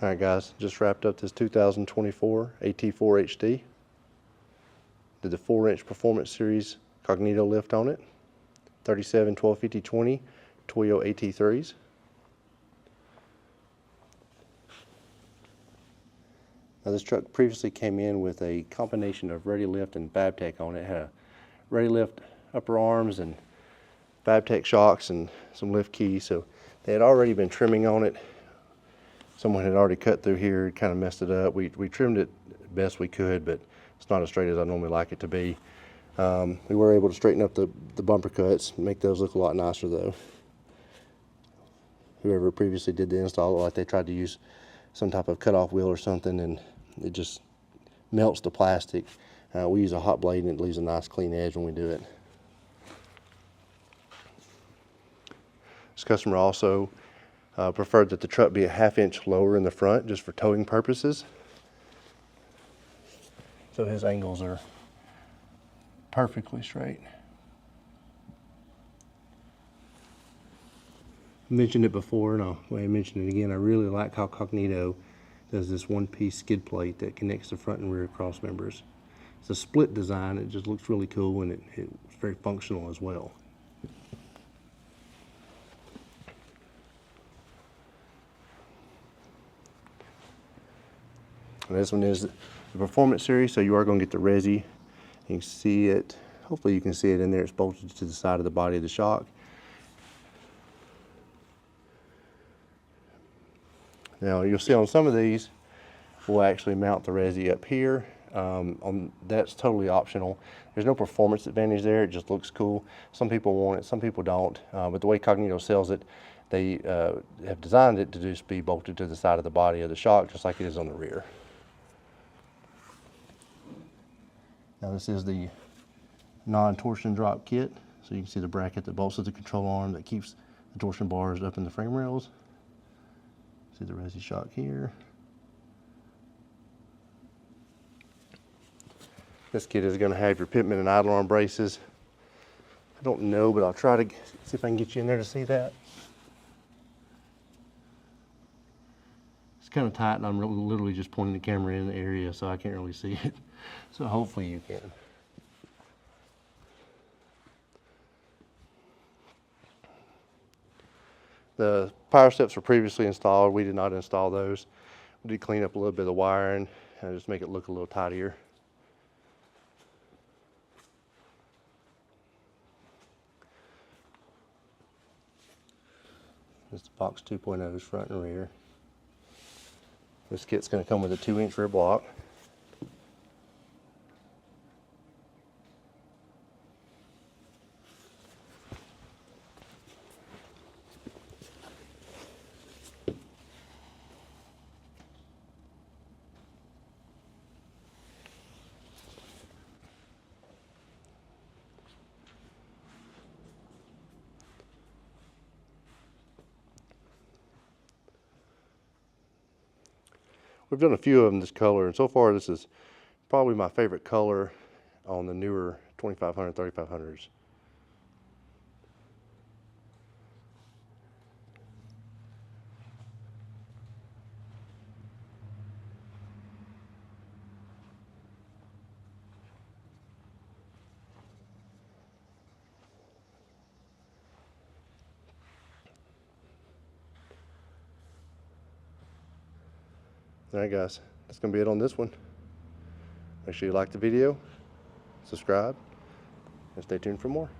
Alright guys, just wrapped up this 2024 AT4 HD. Did the 4-inch Performance Series Cognito lift on it. 37 1250 20 Toyo AT3s. Now this truck previously came in with a combination of ReadyLift and Fabtech on it. It had a ReadyLift upper arms and Fabtech shocks and some lift keys, so they had already been trimming on it. Someone had already cut through here, kind of messed it up. We trimmed it best we could, but it's not as straight as I normally like it to be. We were able to straighten up the bumper cuts, make those look a lot nicer though. Whoever previously did the install looked like they tried to use some type of cutoff wheel or something, and it just melts the plastic. We use a hot blade and it leaves a nice clean edge when we do it. This customer also preferred that the truck be a 1/2 inch lower in the front just for towing purposes. So his angles are perfectly straight. I mentioned it before and I'll go ahead and mention it again. I really like how Cognito does this one-piece skid plate that connects the front and rear cross members. It's a split design. It just looks really cool, and it's very functional as well. And this one is the Performance Series, so you are going to get the Resi. You can see it, hopefully you can see it in there. It's bolted to the side of the body of the shock. Now you'll see on some of these, we'll actually mount the Resi up here. That's totally optional. There's no performance advantage there, it just looks cool. Some people want it, some people don't. But the way Cognito sells it, they have designed it to just be bolted to the side of the body of the shock, just like it is on the rear. Now this is the non-torsion drop kit. So you can see the bracket that bolts to the control arm that keeps the torsion bars up in the frame rails. See the Resi shock here. This kit is going to have your pitman and idler arm braces. I don't know, but I'll try to see if I can get you in there to see that. It's kind of tight, and I'm literally just pointing the camera in the area, so I can't really see it. So hopefully you can. The power steps were previously installed. We did not install those. We did clean up a little bit of the wiring and just make it look a little tidier. This is the Box 2.0's front and rear. This kit's going to come with a 2-inch rear block. We've done a few of them this color, and so far this is probably my favorite color on the newer 2500, 3500s. Alright guys, that's going to be it on this one. Make sure you like the video, subscribe, and stay tuned for more.